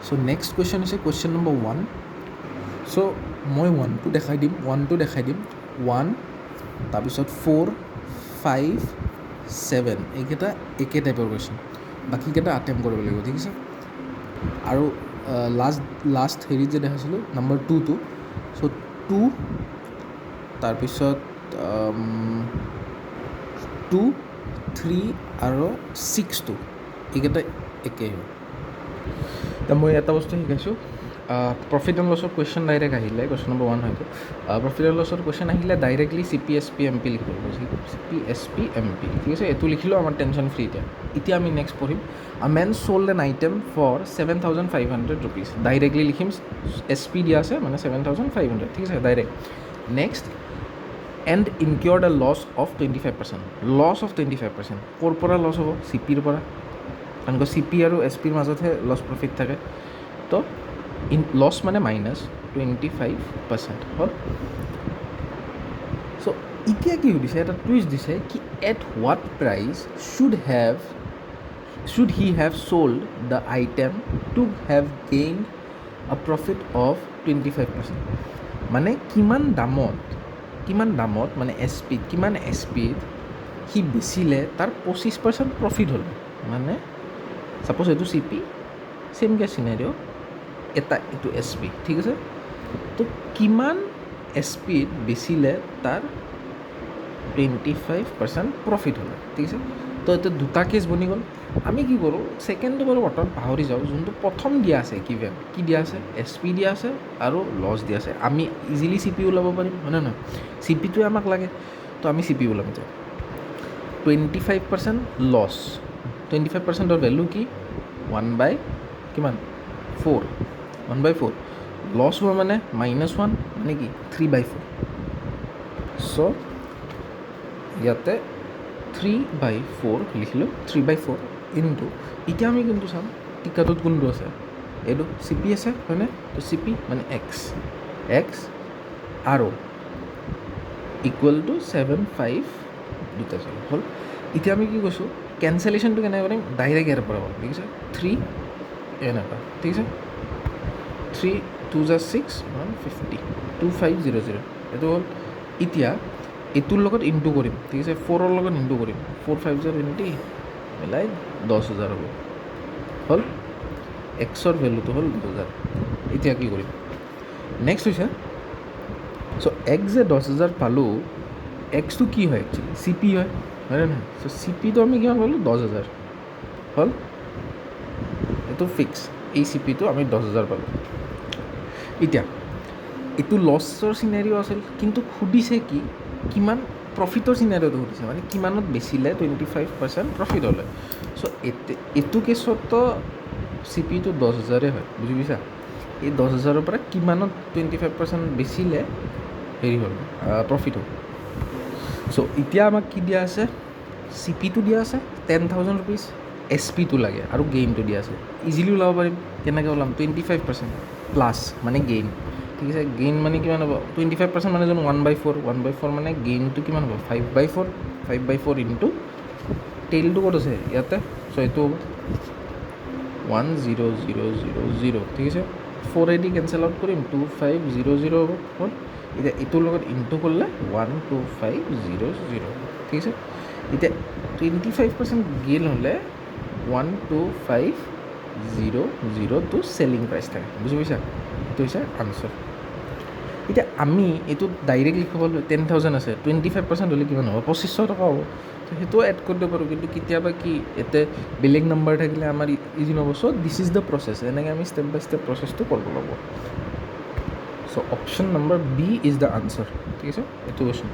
চ' next question হৈছে question number 1. চ' মই 1টো দেখাই দিম 1 তাৰপিছত 4, 5, 7 এইকেইটা একে টাইপৰ কুৱেশ্যন, বাকীকেইটা আটেম্প কৰিব লাগিব, ঠিক আছে. আৰু লাষ্ট হেৰিত যে দেখাইছিলোঁ নম্বৰ 2টো, চ' 2 তাৰপিছত 2, 3 আৰু 6টো এইকেইটা একেই হয়. এতিয়া মই এটা বস্তু শিকাইছোঁ, প্ৰফিট এণ্ড লছৰ কুৱেশ্যন ডাইৰেক্ট আহিলে, কুৱেশ্যন নম্বৰ 1 হয়তো, প্ৰফিট এণ্ড লছৰ কুৱেশ্যন আহিলে ডাইৰেক্টলি CPSP-MP লিখিব লাগিব, CPSP-MP, ঠিক আছে. এইটো লিখিলেও আমাৰ টেনশ্যন ফ্ৰী. এতিয়া আমি নেক্সট পঢ়িম, a man sold an item for 7,500 rupees. Directly লিখিম, SP দিয়া আছে মানে 7,500, ঠিক আছে, direct. Next, and incurred a loss of 25%. Loss of 25%, ক'ৰ পৰা লছ হ'ব? CPৰ পৰা, কাৰণ CP আৰু SPৰ মাজতহে লছ প্ৰফিট থাকে. তো লছ মানে মাইনাছ 25% হ'ল. চ' এতিয়া কি সুধিছে, এটা টুইষ্ট দিছে কি at what price should he have sold the item to have gained a profit of 25%. মানে কিমান দামত মানে কিমান SPত সি বেচিলে তাৰ 25% প্ৰফিট হ'ল. মানে ছাপ'জ এইটো CP, চেম কেছ চিনাৰিঅ', এইটো SP, ঠিক আছে. তো কিমান SPত বেচিলে তাৰ 25% প্ৰফিট হ'ল, ঠিক আছে. তো এইটো দুটা কেছ বনি গ'ল. আমি কি কৰোঁ, ছেকেণ্ডটো বাৰু বৰ্তমান পাহৰি যাওঁ, যোনটো প্ৰথম দিয়া আছে কিভেন কি দিয়া আছে, SP দিয়া আছে আৰু লছ দিয়া আছে. আমি ইজিলি CP ওলাব পাৰিম, হয় নে নহয়? CPটোৱে আমাক লাগে, তো আমি CP ওলাম. এতিয়া 25% লছ, 25%ৰ ভেলু কি? 1/4, 1/4. লছ হোৱা মানে -1 মানে কি 3/4. চ' ইয়াতে 3/4 লিখিলোঁ, 3/4 ইনটু, এতিয়া আমি কোনটো চাম, টিকাটোত কোনটো আছে, এইটো CP আছে হয়নে? তো CP মানে X আৰু ইকুৱেল টু 7,5 দুটা চল হ'ল. এতিয়া আমি কি কৈছোঁ, কেঞ্চেলেশ্যনটো কেনেকৈ কৰিম, ডাইৰেক্ট ইয়াৰ পৰা হ'ল, ঠিক আছে. 3 এনেকুৱা, ঠিক আছে. 3 2 × 6 150, 2500 এইটো হ'ল. এতিয়া এইটোৰ লগত ইনটু কৰিম, ঠিক আছে, 4ৰ লগত ইনটু কৰিম, 450 মিলাই 10,000 হ'ব, হ'ল. Xৰ ভেলুটো হ'ল 10,000. এতিয়া কি কৰিম, নেক্সট হৈছে, চ' X যে 10,000 পালোঁ, Xটো কি হয় একচুৱেলি, CP হয় নে নহয়? চ' CPটো আমি কিমান পালোঁ, 10,000 হ'ল. এইটো ফিক্স, এই CPটো আমি 10,000 পালোঁ. এতিয়া এইটো লছৰ চিনাৰিও আছিল, কিন্তু সুধিছে কি কিমান প্ৰফিটৰ চিনাৰিওটো সুধিছে, মানে কিমানত বেচিলে 25% প্ৰফিট হ'লে. চ' এইটো কেছতো CPটো 10,000 হয়, বুজি পাইছা? এই 10,000ৰ পৰা কিমানত 25% বেচিলে হেৰি হ'ল, প্ৰফিট হ'ল. চ' এতিয়া আমাক কি দিয়া আছে, CPটো দিয়া আছে 10,000 rupees, SPটো লাগে আৰু গেইনটো দিয়া আছে. ইজিলি ওলাব পাৰিম, কেনেকৈ ওলাম, 25% প্লাছ মানে গেইন, ঠিক আছে. গেইন মানে কিমান হ'ব, 25% মানে জানো 1/4 মানে গেইনটো কিমান হ'ব, 5/4 ইনটু টেইলটো ক'ত আছে, ইয়াতে. চ' এইটো হ'ব 10,000, ঠিক আছে. 4 কেঞ্চেল আউট কৰিম, 2500 হ'ব, হ'ল. এতিয়া এইটোৰ লগত ইনটু কৰিলে 12500, ঠিক আছে. এতিয়া 25% গেইন হ'লে 12500টো চেলিং প্ৰাইচ থাকে, বুজি পাইছা? এইটো হৈছে আনচাৰ. এতিয়া আমি এইটো ডাইৰেক্ট লিখিব পাৰোঁ, 10,000 আছে, 25% হ'লে কিমান হ'ব, 2,500 টকা হ'ব. সেইটোও এড কৰি দিব পাৰোঁ, কিন্তু কেতিয়াবা কি ইয়াতে বেলেগ নাম্বাৰ থাকিলে আমাৰ ইজি নহ'ব. So' this is the process, এনেকৈ আমি ষ্টেপ বাই ষ্টেপ প্ৰচেছটো কৰিব লাগিব. So' option number B is the answer, ঠিক আছে, এইটো কুৱেশ্যন.